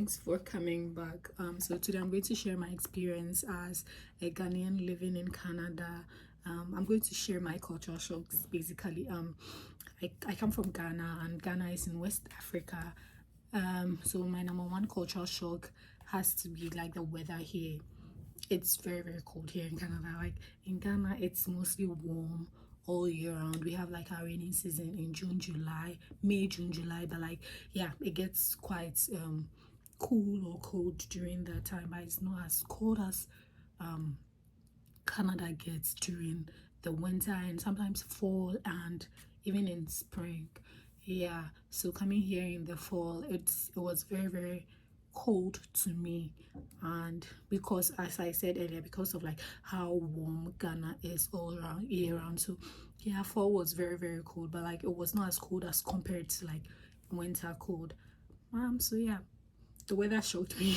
thanks for coming back. So today I'm going to share my experience as a Ghanaian living in Canada. I'm going to share my cultural shocks basically. I come from Ghana, and Ghana is in West Africa. So my number one cultural shock has to be like the weather here. It's very, very cold here in Canada. Like in Ghana, it's mostly warm all year round. We have like our rainy season in June, July, May, June, July, but like yeah, it gets quite cool or cold during that time, but it's not as cold as Canada gets during the winter and sometimes fall and even in spring. Yeah, so coming here in the fall, it was very, very cold to me. And because, as I said earlier, because of like how warm Ghana is all around year round, so yeah, fall was very, very cold, but like it was not as cold as compared to like winter cold. So yeah, the weather shocked me.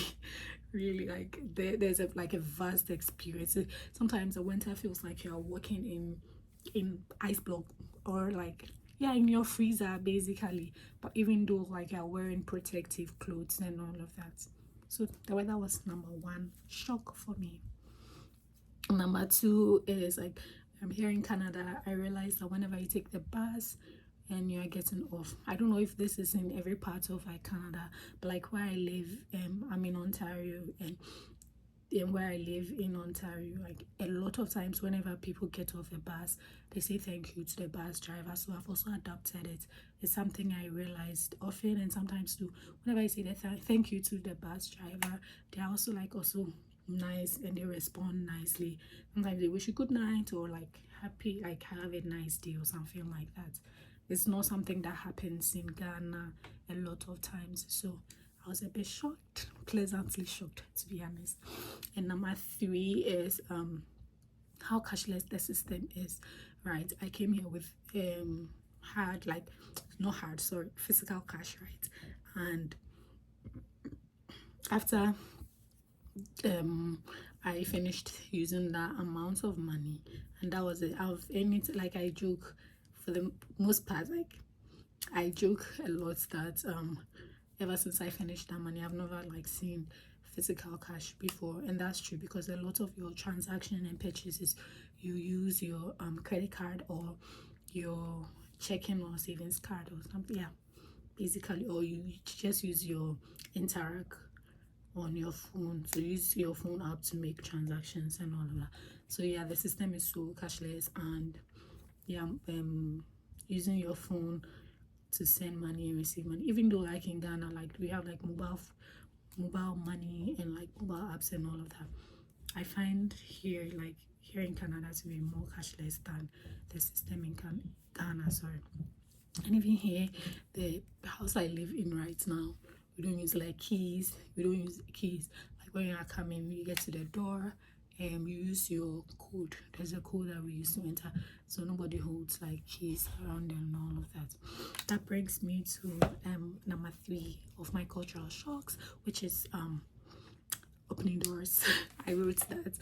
Really, like there's like a vast experience. Sometimes the winter feels like you're walking in ice block, or like yeah, in your freezer basically, but even though like you're wearing protective clothes and all of that. So the weather was number one shock for me. Number two is like I'm here in Canada. I realized that whenever you take the bus and you're getting off, I don't know if this is in every part of like Canada, but like where I live, I'm in Ontario, and where I live in Ontario, like a lot of times whenever people get off the bus, they say thank you to the bus driver. So I've also adopted it. It's something I realized often, and sometimes too, whenever I say that thank you to the bus driver, they're also like also nice and they respond nicely. Sometimes they wish you good night or like happy, like have a nice day or something like that. It's not something that happens in Ghana a lot of times. So I was a bit shocked, pleasantly shocked to be honest. And number three is how cashless the system is. Right, I came here with hard, like not hard, sorry, physical cash, right? And after I finished using that amount of money, and that was it. I've earned, like I joke for the most part, like I joke a lot that ever since I finished that money, I've never like seen physical cash before. And that's true, because a lot of your transaction and purchases, you use your credit card or your checking or savings card or something, yeah, basically, or you just use your Interact on your phone. So use your phone app to make transactions and all of that. So yeah, the system is so cashless, and yeah, using your phone to send money and receive money. Even though like in Ghana, like we have like mobile money and like mobile apps and all of that, I find here, like here in Canada, to be more cashless than the system in Ghana, sorry. And even here, the house I live in right now, we don't use like keys. We don't use keys. Like when you are coming, you get to the door, and you use your code. There's a code that we use to enter, so nobody holds like keys around and all of that. That brings me to number three of my cultural shocks, which is opening doors. I wrote that.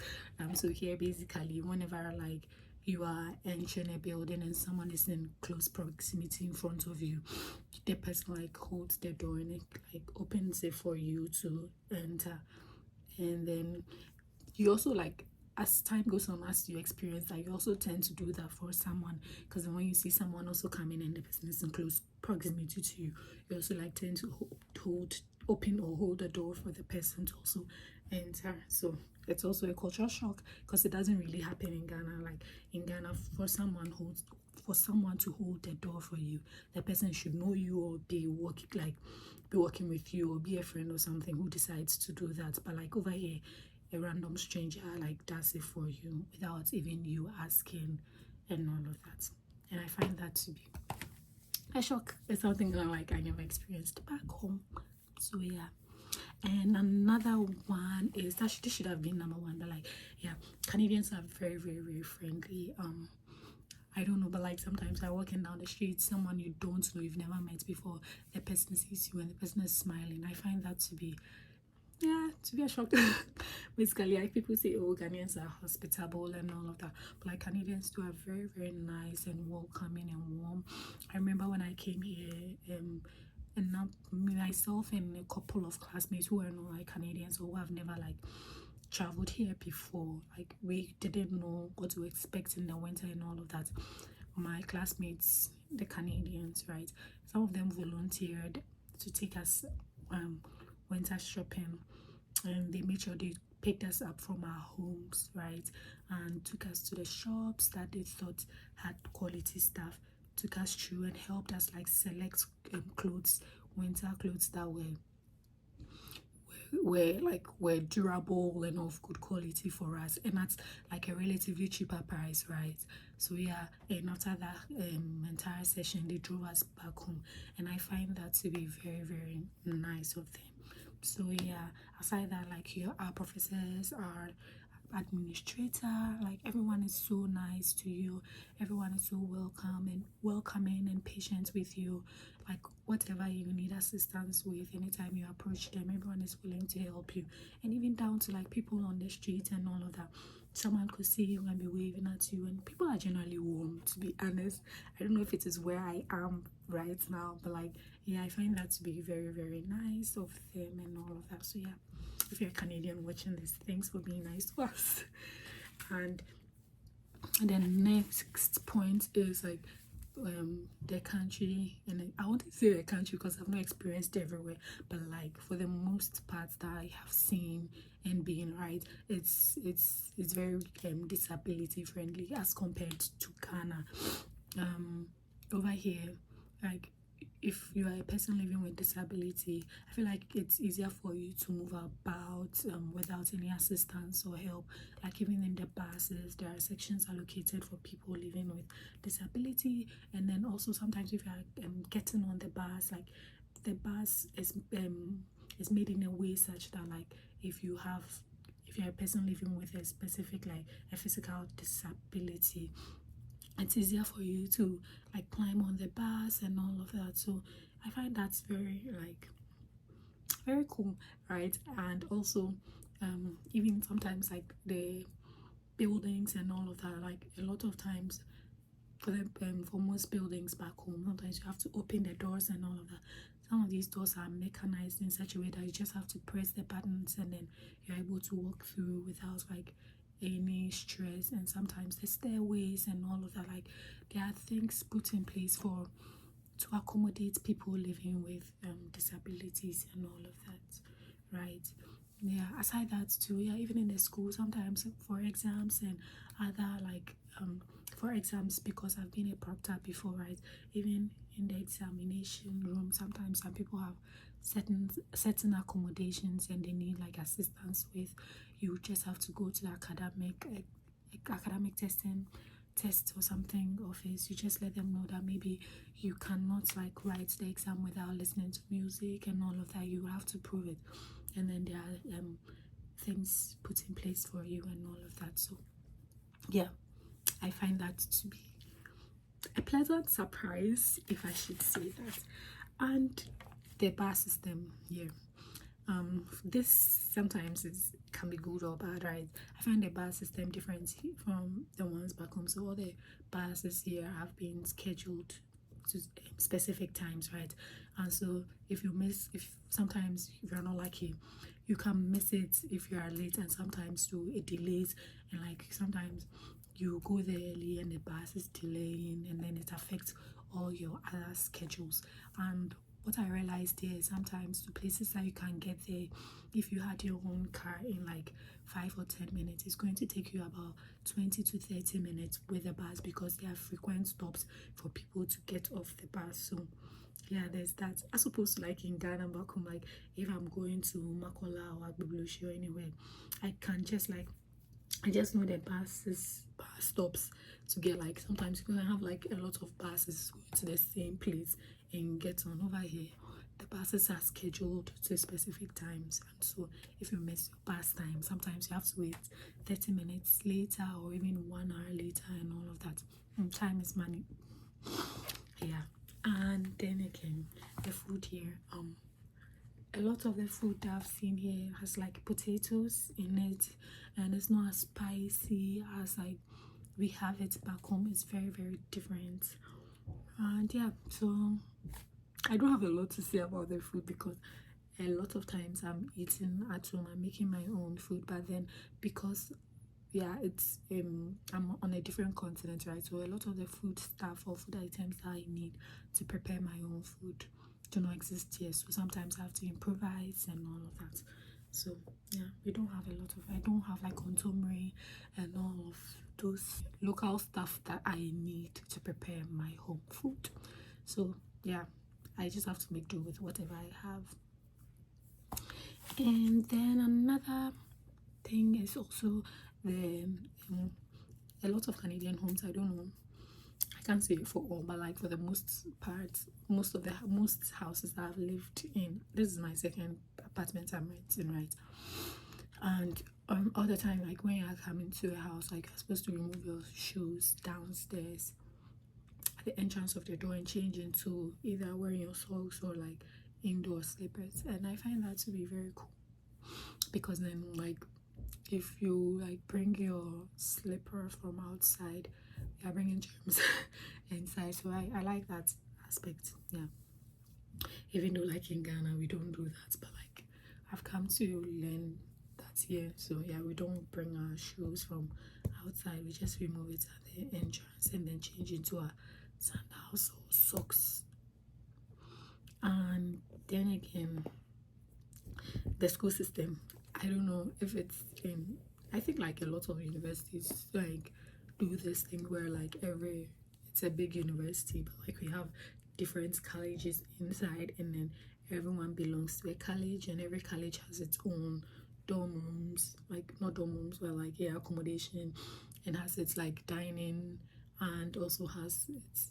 So here basically, whenever like you are entering a building and someone is in close proximity in front of you, the person like holds the door and it like opens it for you to enter. And then you also like, as time goes on, as you experience that, you also tend to do that for someone, because when you see someone also coming and the person is in close proximity to you, you also like tend to open or hold the door for the person to also enter. So it's also a cultural shock, because it doesn't really happen in Ghana. Like in Ghana, for someone to hold the door for you, the person should know you or be working with you or be a friend or something who decides to do that. But like over here, a random stranger like does it for you without even you asking and all of that. And I find that to be a shock. It's something that like I never experienced back home. So yeah. And another one is that this should have been number one, but like yeah, Canadians are very, very, very friendly. I don't know, but like sometimes I walking down the street, someone you don't know, you've never met before, the person sees you and the person is smiling. I find that to be a shock. Basically, like people say, oh, Ghanaians are hospitable and all of that, but like Canadians too are very, very nice and welcoming and warm. I remember when I came here, and now myself and a couple of classmates who are not like Canadians or who have never like traveled here before, like we didn't know what to expect in the winter and all of that. My classmates, the Canadians, right, some of them volunteered to take us winter shopping, and they made sure they picked us up from our homes, right, and took us to the shops that they thought had quality stuff, took us through and helped us like select clothes, winter clothes that were durable and of good quality for us, and that's like a relatively cheaper price, right? So yeah, and after that entire session they drove us back home, and I find that to be very, very nice of them. So yeah, aside that, like our professors, our administrator, like everyone is so nice to you, everyone is so welcoming and patient with you, like whatever you need assistance with, anytime you approach them, everyone is willing to help you. And even down to like people on the street and all of that, someone could see you and be waving at you, and people are generally warm, to be honest. I don't know if it is where I am right now, but like yeah, I find that to be very, very nice of them and all of that. So yeah, if you're a Canadian watching this, thanks for being nice to us. And then next point is like the country, and I want to say the country because I've not experienced everywhere, but like for the most part that I have seen and been, right, it's very disability friendly as compared to Ghana. Over here, like if you are a person living with disability, I feel like it's easier for you to move about without any assistance or help. Like even in the buses, there are sections allocated for people living with disability, and then also sometimes if you are getting on the bus, like the bus is made in a way such that like if you're a person living with a specific like a physical disability, it's easier for you to like climb on the bus and all of that. So I find that's very like very cool, right? And also even sometimes like the buildings and all of that, like a lot of times for most buildings back home, sometimes you have to open the doors and all of that. Some of these doors are mechanized in such a way that you just have to press the buttons and then you're able to walk through without like any stress. And sometimes the stairways and all of that, like there are things put in place for to accommodate people living with disabilities and all of that, right? Yeah, aside that too, yeah, even in the school sometimes for exams and other like for exams, because I've been a proctor before, right, even in the examination room sometimes some people have certain accommodations and they need like assistance with, you just have to go to the academic test or something office. You just let them know that maybe you cannot like write the exam without listening to music and all of that. You have to prove it, and then there are things put in place for you and all of that. So yeah, I find that to be a pleasant surprise, if I should say that. And the bar system here, this sometimes can be good or bad, right? I find the bar system different from the ones back home. So all the buses here have been scheduled to specific times, right? And so if sometimes if you're not lucky, you can miss it if you are late, and sometimes too it delays, and like sometimes you go there early and the bus is delaying, and then it affects all your other schedules. And what I realized here is sometimes the places that you can get there, if you had your own car in like 5 or 10 minutes, it's going to take you about 20 to 30 minutes with the bus, because there are frequent stops for people to get off the bus. So yeah, there's that. As opposed to like in Ghana back home, like if I'm going to Makola or Agbeblushi or anywhere, I can just like I just know the bus stops to get, like sometimes you can have like a lot of buses going to the same place and get on. Over here the buses are scheduled to specific times, and so if you miss your bus time, sometimes you have to wait 30 minutes later or even 1 hour later and all of that. Time is money. Yeah. And then again, the food here, a lot of the food that I've seen here has like potatoes in it, and it's not as spicy as like we have it back home. It's very, very different. And yeah, so I don't have a lot to say about the food because a lot of times I'm eating at home, I'm making my own food, but then because yeah, it's I'm on a different continent, right? So a lot of the food stuff or food items that I need to prepare my own food do not exist here. So sometimes I have to improvise and all of that. So yeah, we don't have a lot of, I don't have like contumely and all of those local stuff that I need to prepare my home food. So yeah, I just have to make do with whatever I have. And then another thing is also the a lot of Canadian homes, I don't know, I can't say it for all, but like for the most part, most houses that I've lived in, this is my second apartment I'm renting, right? And all the time, like when you come into a house, like you're supposed to remove your shoes downstairs at the entrance of the door and change into either wearing your socks or like indoor slippers. And I find that to be very cool because then like if you like bring your slipper from outside, you're bringing germs inside. So I like that aspect. Yeah, even though like in Ghana we don't do that, but like I've come to learn that here. So yeah, we don't bring our shoes from outside, we just remove it at the entrance and then change into our sandals or socks. And then again, the school system, I don't know if it's in, I think like a lot of universities like do this thing where like it's a big university, but like we have different colleges inside and then everyone belongs to a college and every college has its own dorm rooms, like not dorm rooms but like yeah, accommodation, and has its like dining and also has its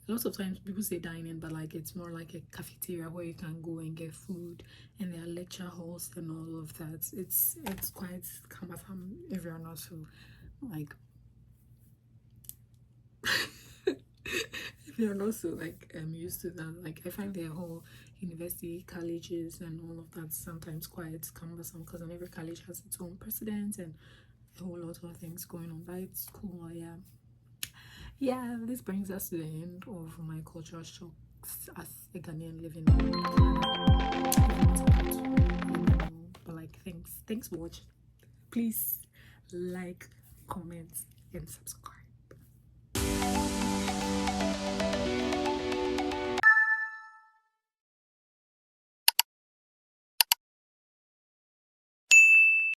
lots of times people say dining, but like it's more like a cafeteria where you can go and get food, and there are lecture halls and all of that. It's quite cumbersome if you're not so like if you're not so like used to that. Like I find the whole university colleges and all of that sometimes quite cumbersome because every college has its own president and a whole lot of things going on, but it's cool. Yeah, this brings us to the end of my cultural shocks as a Ghanaian living in Canada. But like, thanks for watching. Please like, comment, and subscribe.